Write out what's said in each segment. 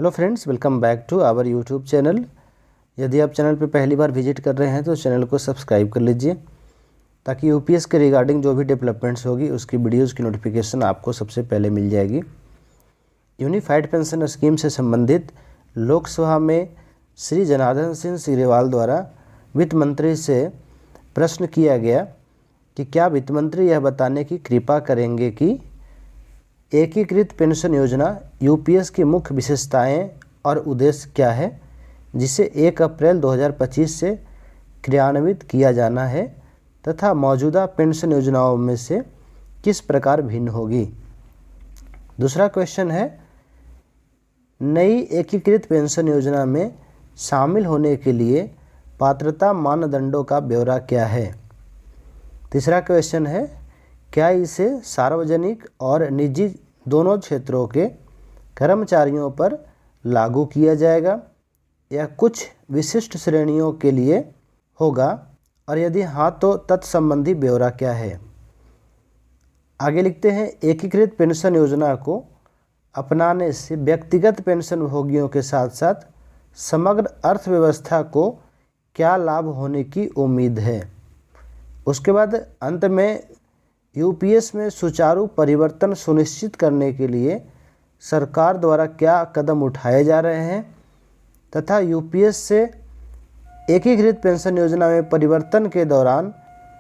Hello friends, welcome back to our YouTube channel. यदि आप channel पर पहली बार विजिट कर रहे हैं तो चैनल को सब्सक्राइब कर लीजिए ताकि यूपीएस के रिगार्डिंग जो भी डेवलपमेंट्स होगी उसकी वीडियोज़ की नोटिफिकेशन आपको सबसे पहले मिल जाएगी। यूनिफाइड पेंशन स्कीम से संबंधित लोकसभा में श्री जनार्दन सिंह सिग्रीवाल द्वारा वित्त मंत्री से प्रश्न किया गया कि क्या वित्त मंत्री यह बताने की कृपा करेंगे कि एकीकृत पेंशन योजना यूपीएस की मुख्य विशेषताएं और उद्देश्य क्या है, जिसे 1 अप्रैल 2025 से क्रियान्वित किया जाना है तथा मौजूदा पेंशन योजनाओं में से किस प्रकार भिन्न होगी। दूसरा क्वेश्चन है, नई एकीकृत पेंशन योजना में शामिल होने के लिए पात्रता मानदंडों का ब्यौरा क्या है। तीसरा क्वेश्चन है, क्या इसे सार्वजनिक और निजी दोनों क्षेत्रों के कर्मचारियों पर लागू किया जाएगा या कुछ विशिष्ट श्रेणियों के लिए होगा, और यदि हाँ तो तत्संबंधी ब्यौरा क्या है। आगे लिखते हैं, एकीकृत पेंशन योजना को अपनाने से व्यक्तिगत पेंशन भोगियों के साथ साथ समग्र अर्थव्यवस्था को क्या लाभ होने की उम्मीद है। उसके बाद अंत में यूपीएस में सुचारू परिवर्तन सुनिश्चित करने के लिए सरकार द्वारा क्या कदम उठाए जा रहे हैं तथा यूपीएस से एकीकृत पेंशन योजना में परिवर्तन के दौरान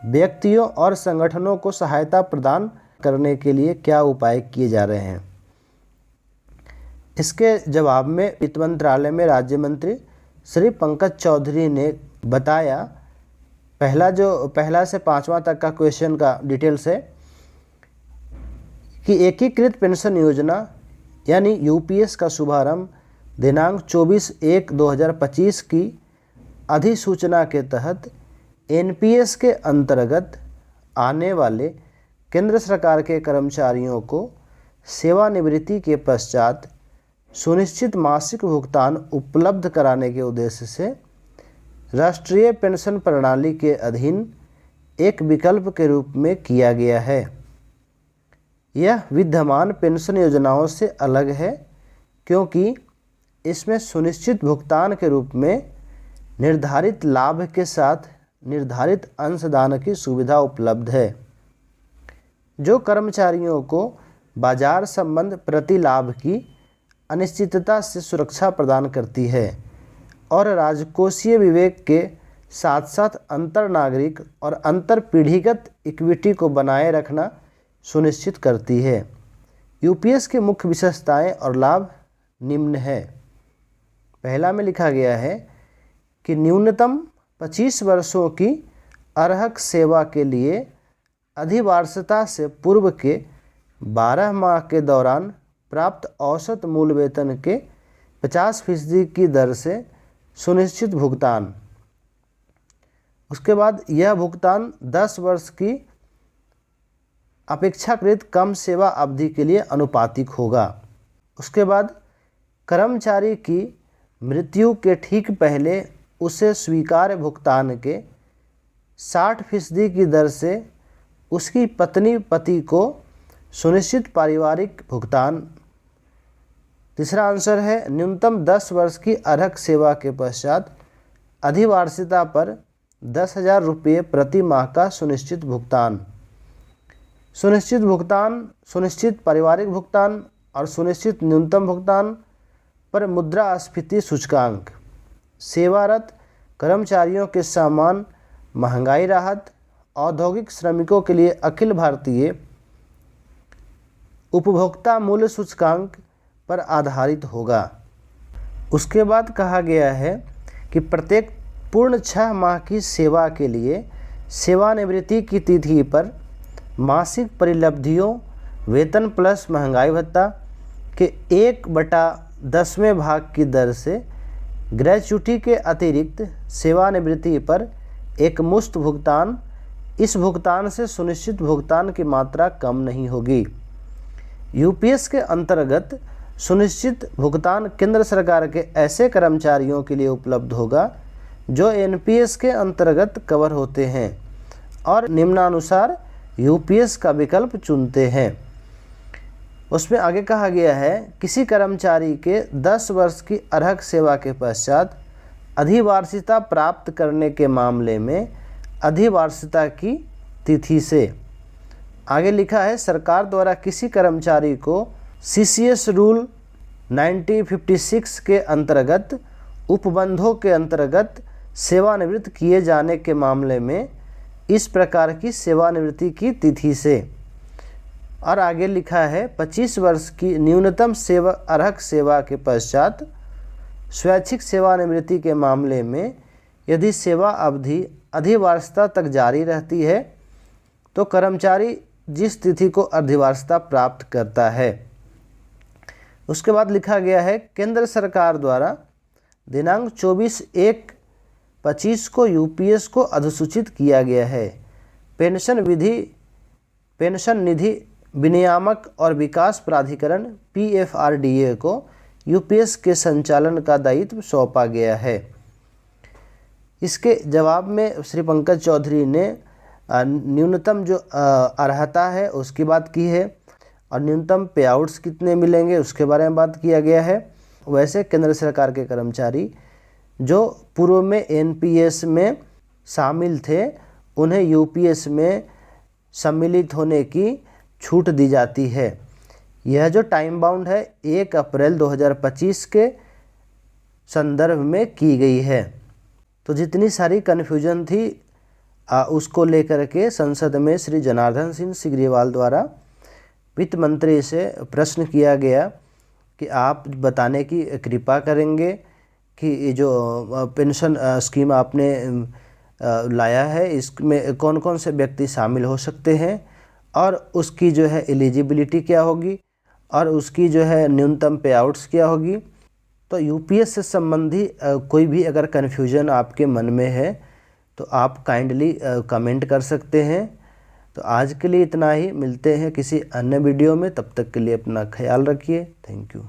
व्यक्तियों और संगठनों को सहायता प्रदान करने के लिए क्या उपाय किए जा रहे हैं। इसके जवाब में वित्त मंत्रालय में राज्य मंत्री श्री पंकज चौधरी ने बताया, पहला से 5वां तक का क्वेश्चन का डिटेल्स है कि एकीकृत पेंशन योजना यानी यूपीएस का शुभारंभ दिनांक 24/1/2025 की अधिसूचना के तहत एनपीएस के अंतर्गत आने वाले केंद्र सरकार के कर्मचारियों को सेवानिवृत्ति के पश्चात सुनिश्चित मासिक भुगतान उपलब्ध कराने के उद्देश्य से राष्ट्रीय पेंशन प्रणाली के अधीन एक विकल्प के रूप में किया गया है। यह विद्यमान पेंशन योजनाओं से अलग है क्योंकि इसमें सुनिश्चित भुगतान के रूप में निर्धारित लाभ के साथ निर्धारित अंशदान की सुविधा उपलब्ध है, जो कर्मचारियों को बाजार संबंध प्रतिलाभ की अनिश्चितता से सुरक्षा प्रदान करती है और राजकोषीय विवेक के साथ साथ अंतर नागरिक और अंतर पीढ़ीगत इक्विटी को बनाए रखना सुनिश्चित करती है। यूपीएस के मुख्य विशेषताएं और लाभ निम्न है। पहला में लिखा गया है कि न्यूनतम 25 वर्षों की अर्हक सेवा के लिए अधिवार्षता से पूर्व के 12 माह के दौरान प्राप्त औसत मूल वेतन के 50% की दर से सुनिश्चित भुगतान। उसके बाद यह भुगतान 10 वर्ष की अपेक्षाकृत कम सेवा अवधि के लिए अनुपातिक होगा। उसके बाद कर्मचारी की मृत्यु के ठीक पहले उसे स्वीकार्य भुगतान के 60% की दर से उसकी पत्नी पति को सुनिश्चित पारिवारिक भुगतान। तीसरा आंसर है, न्यूनतम 10 वर्ष की अर्हक सेवा के पश्चात अधिवार्षिकता पर 10,000 रुपये प्रति माह का सुनिश्चित भुगतान। सुनिश्चित भुगतान, सुनिश्चित पारिवारिक भुगतान और सुनिश्चित न्यूनतम भुगतान पर मुद्रास्फीति सूचकांक। सेवारत कर्मचारियों के समान महंगाई राहत औद्योगिक श्रमिकों के लिए अखिल भारतीय उपभोक्ता मूल्य सूचकांक पर आधारित होगा। उसके बाद कहा गया है कि प्रत्येक पूर्ण 6 माह की सेवा के लिए सेवानिवृत्ति की तिथि पर मासिक परिलब्धियों वेतन प्लस महंगाई भत्ता के 1/10वें भाग की दर से ग्रेच्युटी के अतिरिक्त सेवानिवृत्ति पर एक मुश्त भुगतान। इस भुगतान से सुनिश्चित भुगतान की मात्रा कम नहीं होगी। यूपीएस के अंतर्गत सुनिश्चित भुगतान केंद्र सरकार के ऐसे कर्मचारियों के लिए उपलब्ध होगा जो एनपीएस के अंतर्गत कवर होते हैं और निम्नानुसार यूपीएस का विकल्प चुनते हैं। उसमें आगे कहा गया है किसी कर्मचारी के 10 वर्ष की अर्हक सेवा के पश्चात अधिवार्षिकता प्राप्त करने के मामले में अधिवार्षिकता की तिथि से। आगे लिखा है सरकार द्वारा किसी कर्मचारी को CCS रूल 1956 के अंतर्गत उपबंधों के अंतर्गत सेवानिवृत्त किए जाने के मामले में इस प्रकार की सेवानिवृत्ति की तिथि से। और आगे लिखा है 25 वर्ष की न्यूनतम सेवा अर्हक सेवा के पश्चात स्वैच्छिक सेवानिवृत्ति के मामले में यदि सेवा अवधि अधिवार्षिकता तक जारी रहती है तो कर्मचारी जिस तिथि को अधिवार्षिकता प्राप्त करता है। उसके बाद लिखा गया है केंद्र सरकार द्वारा दिनांक 24/1/25 को UPS को अधिसूचित किया गया है। पेंशन निधि विनियामक और विकास प्राधिकरण PFRDA को UPS के संचालन का दायित्व सौंपा गया है। इसके जवाब में श्री पंकज चौधरी ने न्यूनतम जो अर्हता है उसकी बात की है और न्यूनतम पे आउट्स कितने मिलेंगे उसके बारे में बात किया गया है। वैसे केंद्र सरकार के कर्मचारी जो पूर्व में NPS में शामिल थे उन्हें UPS में सम्मिलित होने की छूट दी जाती है। यह जो टाइम बाउंड है 1 अप्रैल 2025 के संदर्भ में की गई है। तो जितनी सारी कन्फ्यूजन थी उसको लेकर के संसद में श्री जनार्दन सिंह सिग्रीवाल द्वारा वित्त मंत्री से प्रश्न किया गया कि आप बताने की कृपा करेंगे कि ये जो पेंशन स्कीम आपने लाया है इसमें कौन कौन से व्यक्ति शामिल हो सकते हैं और उसकी जो है एलिजिबिलिटी क्या होगी और उसकी जो है न्यूनतम पे आउट्स क्या होगी। तो UPS से संबंधी कोई भी अगर कन्फ्यूजन आपके मन में है तो आप काइंडली कमेंट कर सकते हैं। तो आज के लिए इतना ही, मिलते हैं किसी अन्य वीडियो में, तब तक के लिए अपना ख्याल रखिए। Thank you.